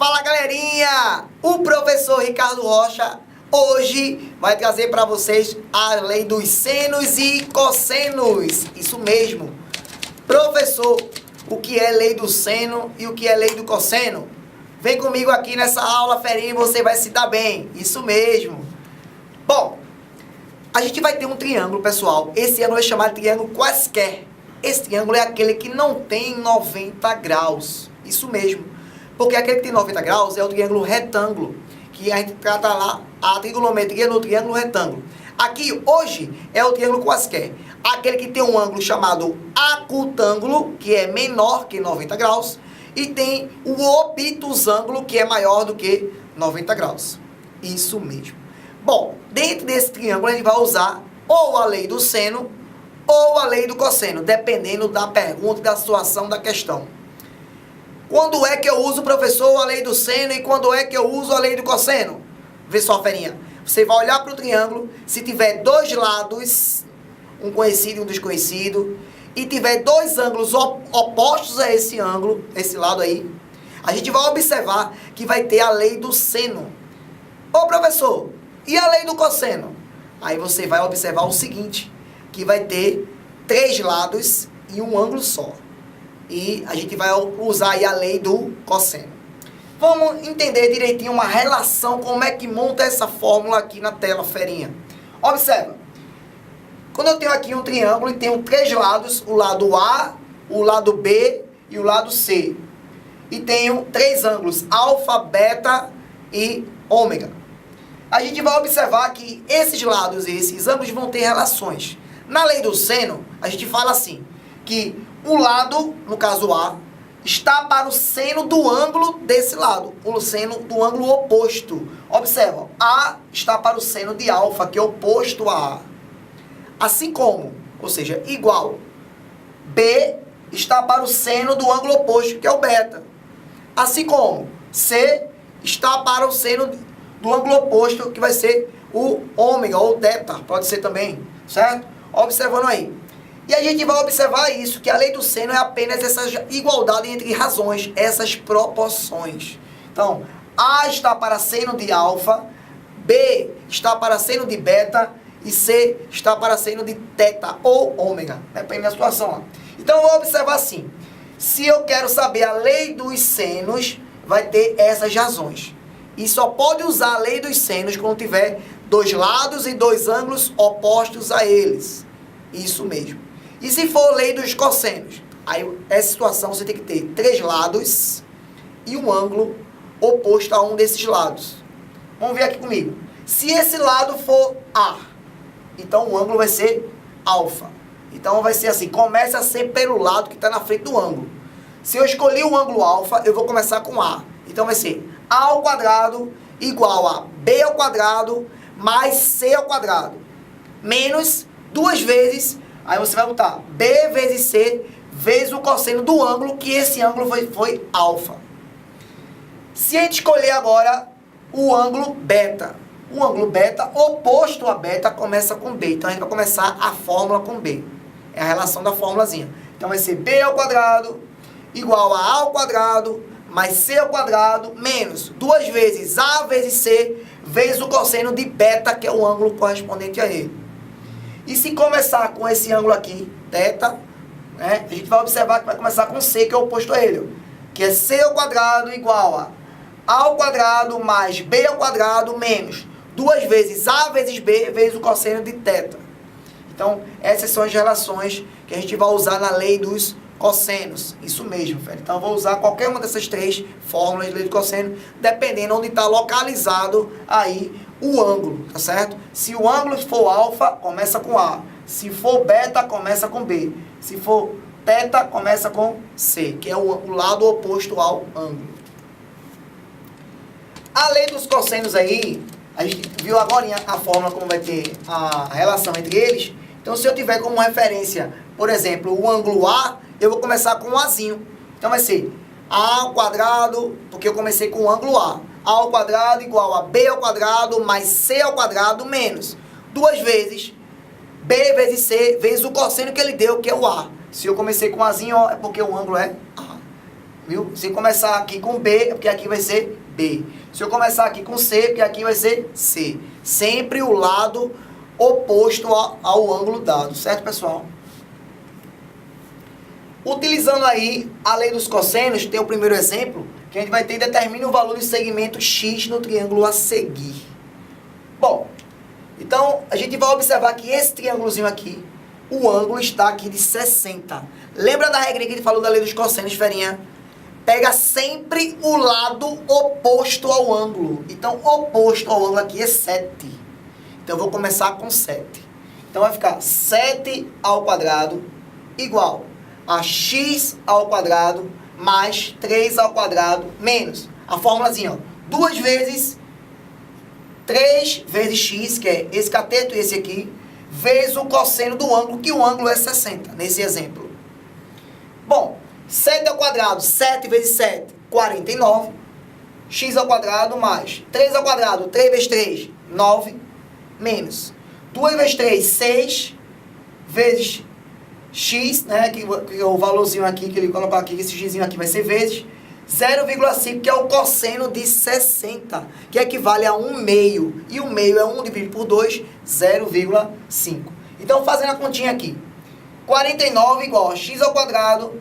Fala, galerinha! O professor Ricardo Rocha hoje vai trazer para vocês a lei dos senos e cossenos. Isso mesmo. Professor, o que é lei do seno e o que é lei do cosseno? Vem comigo aqui nessa aula, ferinha, e você vai se dar bem. Isso mesmo. Bom, a gente vai ter um triângulo, pessoal. Esse ano vai chamar de triângulo quaisquer. Esse triângulo é aquele que não tem 90 graus. Isso mesmo. Porque aquele que tem 90 graus é o triângulo retângulo, que a gente trata lá a trigonometria no triângulo retângulo. Aqui, hoje, é o triângulo quaisquer. Aquele que tem um ângulo chamado acutângulo, que é menor que 90 graus, e tem o obtusângulo, que é maior do que 90 graus. Isso mesmo. Bom, dentro desse triângulo a gente vai usar ou a lei do seno ou a lei do cosseno, dependendo da pergunta e da situação da questão. Quando é que eu uso, professor, a lei do seno e quando é que eu uso a lei do cosseno? Vê só, ferinha. Você vai olhar para o triângulo, se tiver dois lados, um conhecido e um desconhecido, e tiver dois ângulos opostos a esse ângulo, esse lado aí, a gente vai observar que vai ter a lei do seno. Ô, professor, e a lei do cosseno? Aí você vai observar o seguinte, que vai ter três lados e um ângulo só. E a gente vai usar aí a lei do cosseno. Vamos entender direitinho uma relação, como é que monta essa fórmula aqui na tela, ferinha. Observa. Quando eu tenho aqui um triângulo e tenho três lados, o lado A, o lado B e o lado C. E tenho três ângulos, alfa, beta e ômega. A gente vai observar que esses lados e esses ângulos vão ter relações. Na lei do seno, a gente fala assim, que o lado, no caso A, está para o seno do ângulo desse lado, o seno do ângulo oposto. Observa, A está para o seno de alfa, que é oposto a A. Assim como, ou seja, igual, B está para o seno do ângulo oposto, que é o beta. Assim como, C está para o seno do ângulo oposto, que vai ser o ômega, ou θ, pode ser também, certo? Observando aí. E a gente vai observar isso, que a lei do seno é apenas essa igualdade entre razões, essas proporções. Então, A está para seno de alfa, B está para seno de beta e C está para seno de θ ou ômega, depende da situação lá. Então, eu vou observar assim, se eu quero saber a lei dos senos, vai ter essas razões. E só pode usar a lei dos senos quando tiver dois lados e dois ângulos opostos a eles. Isso mesmo. E se for lei dos cossenos? Aí, essa situação você tem que ter três lados e um ângulo oposto a um desses lados. Vamos ver aqui comigo. Se esse lado for A, então o ângulo vai ser alfa. Então vai ser assim, começa sempre pelo lado que está na frente do ângulo. Se eu escolhi o ângulo alfa, eu vou começar com A. Então vai ser A ao quadrado igual a B ao quadrado mais C ao quadrado. Menos duas vezes... Aí você vai botar B vezes C vezes o cosseno do ângulo, que esse ângulo foi alfa. Se a gente escolher agora o ângulo beta, o ângulo beta oposto a beta começa com B. Então a gente vai começar a fórmula com B. É a relação da fórmulazinha. Então vai ser B ao quadrado igual a A ao quadrado mais C ao quadrado menos duas vezes A vezes C vezes o cosseno de beta, que é o ângulo correspondente a ele. E se começar com esse ângulo aqui, θ, né, a gente vai observar que vai começar com C, que é o oposto a ele. Que é C ao quadrado igual a ao quadrado mais B ao quadrado menos duas vezes A vezes B vezes o cosseno de θ. Então, essas são as relações que a gente vai usar na lei dos cossenos. Isso mesmo, velho. Então, eu vou usar qualquer uma dessas três fórmulas de lei do cosseno, dependendo onde está localizado aí o ângulo, tá certo? Se o ângulo for alfa, começa com A. Se for beta, começa com B. Se for θ, começa com C, que é o lado oposto ao ângulo. A lei dos cossenos aí, a gente viu agora a fórmula como vai ter a relação entre eles. Então, se eu tiver como referência, por exemplo, o ângulo A, eu vou começar com um Azinho. Então, vai ser A ao quadrado, porque eu comecei com o ângulo A. A ao quadrado igual a B ao quadrado mais C ao quadrado menos duas vezes B vezes C vezes o cosseno que ele deu, que é o A. Se eu comecei com Azinho, é porque o ângulo é A. Viu? Se eu começar aqui com B, é porque aqui vai ser B. Se eu começar aqui com C, porque aqui vai ser C. Sempre o lado oposto ao ângulo dado, certo, pessoal? Utilizando aí a lei dos cossenos, tem o primeiro exemplo, que a gente vai ter: determine o valor de segmento X no triângulo a seguir. Bom, então a gente vai observar que esse triângulozinho aqui, o ângulo está aqui de 60. Lembra da regra que a gente falou da lei dos cossenos, ferinha? Pega sempre o lado oposto ao ângulo. Então, oposto ao ângulo aqui é 7. Então, eu vou começar com 7. Então, vai ficar 7 ao quadrado igual a x ao quadrado mais 3 ao quadrado menos a formulazinha, ó, 2 vezes 3 vezes x, que é esse cateto e esse aqui, vezes o cosseno do ângulo, que o ângulo é 60, nesse exemplo. Bom, 7 ao quadrado, 7 vezes 7, 49. X ao quadrado mais 3 ao quadrado, 3 vezes 3, 9, menos 2 vezes 3, 6, vezes x, né, que o valorzinho aqui, que ele colocou aqui, esse xzinho aqui vai ser vezes 0,5, que é o cosseno de 60, que equivale a 1 meio. E 1 meio é 1 dividido por 2, 0,5. Então, fazendo a continha aqui, 49 igual a x ao quadrado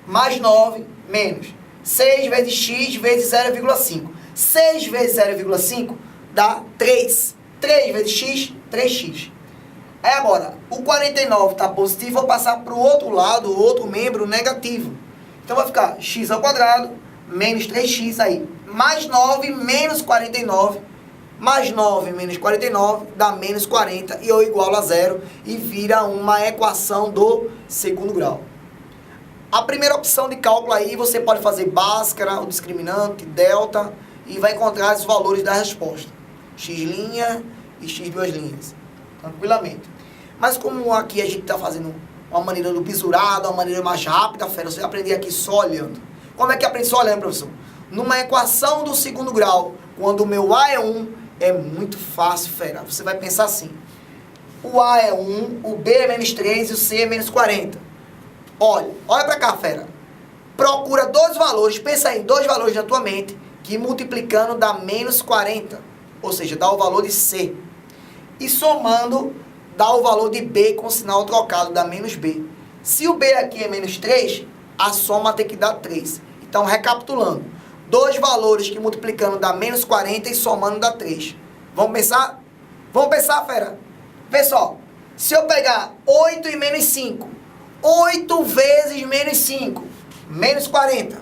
mais 9 menos 6 vezes x vezes 0,5. 6 vezes 0,5 dá 3. 3 vezes x, 3x. Aí agora, o 49 está positivo, vou passar para o outro lado, o outro membro negativo. Então vai ficar x ao quadrado menos 3x aí, mais 9 menos 49, mais 9 menos 49 dá menos 40, e eu igualo a zero, e vira uma equação do segundo grau. A primeira opção de cálculo aí, você pode fazer Bhaskara, o discriminante, delta, e vai encontrar os valores da resposta. X' e x duas linhas. Tranquilamente. Mas como aqui a gente está fazendo uma maneira do bisurado, uma maneira mais rápida, fera, você vai aprender aqui só olhando. Como é que aprende só olhando, professor? Numa equação do segundo grau, quando o meu A é 1, é muito fácil, fera. Você vai pensar assim: o A é 1, o B é menos 3 e o C é menos 40. Olha pra cá, fera. Procura dois valores, pensa aí, dois valores na tua mente, que multiplicando dá menos 40. Ou seja, dá o valor de C. E somando, dá o valor de B com sinal trocado, dá menos B. Se o B aqui é menos 3, a soma tem que dar 3. Então, recapitulando, dois valores que multiplicando dá menos 40 e somando dá 3. Vamos pensar? Vamos pensar, fera? Pessoal, se eu pegar 8 e menos 5, 8 vezes menos 5, menos 40.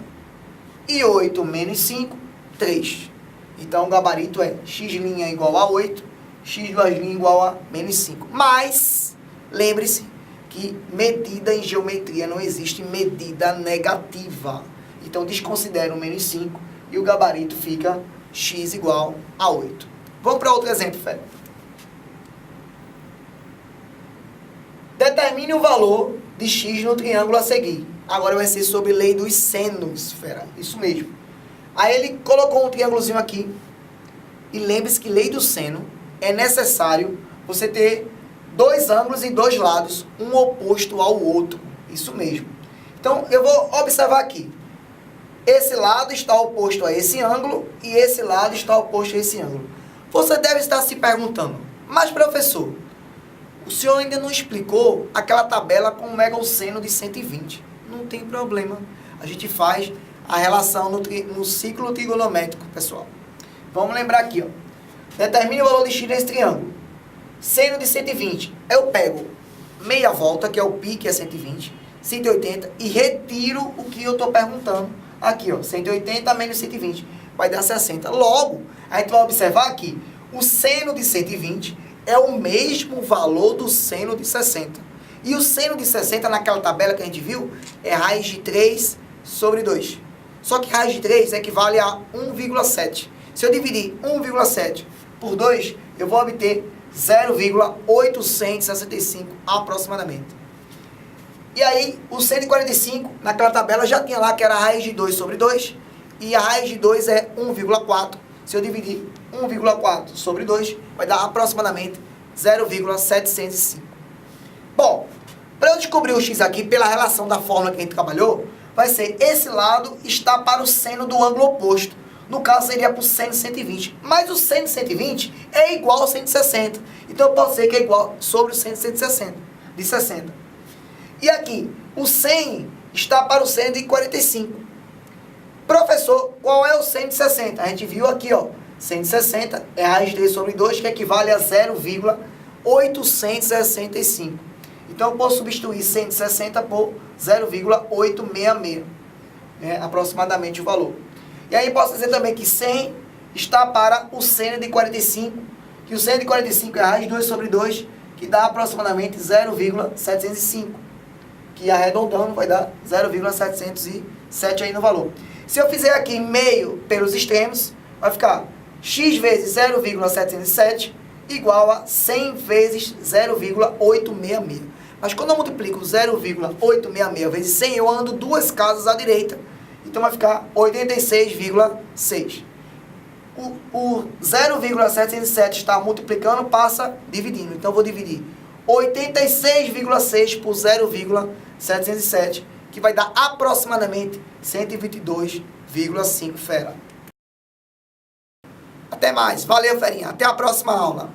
E 8 menos 5, 3. Então, o gabarito é x' igual a 8, x duas linhas igual a menos 5. Mas, lembre-se que medida em geometria não existe medida negativa. Então, desconsidera o menos 5 e o gabarito fica x igual a 8. Vamos para outro exemplo, Fé. Determine o valor de x no triângulo a seguir. Agora vai ser sobre lei dos senos, fera. Isso mesmo. Aí ele colocou um triângulozinho aqui. E lembre-se que lei do seno é necessário você ter dois ângulos e dois lados, um oposto ao outro. Isso mesmo. Então, eu vou observar aqui. Esse lado está oposto a esse ângulo e esse lado está oposto a esse ângulo. Você deve estar se perguntando: mas professor, o senhor ainda não explicou aquela tabela com o megalosseno de 120. Não tem problema. A gente faz a relação no ciclo trigonométrico, pessoal. Vamos lembrar aqui, ó. Determine o valor de x nesse triângulo. Seno de 120. Eu pego meia volta, que é o π, que é 120, 180, e retiro o que eu estou perguntando. Aqui, ó, 180 menos 120. Vai dar 60. Logo, a gente vai observar que o seno de 120 é o mesmo valor do seno de 60. E o seno de 60, naquela tabela que a gente viu, é raiz de 3 sobre 2. Só que raiz de 3 equivale a 1,7. Se eu dividir 1,7 por 2, eu vou obter 0,865 aproximadamente. E aí, o 145, naquela tabela, já tinha lá que era a raiz de 2 sobre 2. E a raiz de 2 é 1,4. Se eu dividir 1,4 sobre 2, vai dar aproximadamente 0,705. Bom, para eu descobrir o x aqui, pela relação da fórmula que a gente trabalhou, vai ser esse lado está para o seno do ângulo oposto. No caso, seria para o seno de 120. Mas o seno de 120 é igual ao seno de 60. Então, pode ser que é igual sobre o seno de 160, de 60. E aqui, o 100 está para o seno de 45. Professor, qual é o seno de 60? A gente viu aqui, ó. Seno de 60 é raiz de 3 sobre 2, que equivale a 0,865. Então, eu posso substituir seno de 60 por 0,866. Aproximadamente o valor. E aí posso dizer também que 100 está para o seno de 45, que o seno de 45 é raiz de 2 sobre 2, que dá aproximadamente 0,705, que arredondando vai dar 0,707 aí no valor. Se eu fizer aqui meio pelos extremos, vai ficar x vezes 0,707 igual a 100 vezes 0,866. Mas quando eu multiplico 0,866 vezes 100, eu ando duas casas à direita. Então vai ficar 86,6. O 0,707 está multiplicando, passa dividindo. Então eu vou dividir 86,6 por 0,707, que vai dar aproximadamente 122,5 fera. Até mais. Valeu, ferinha. Até a próxima aula.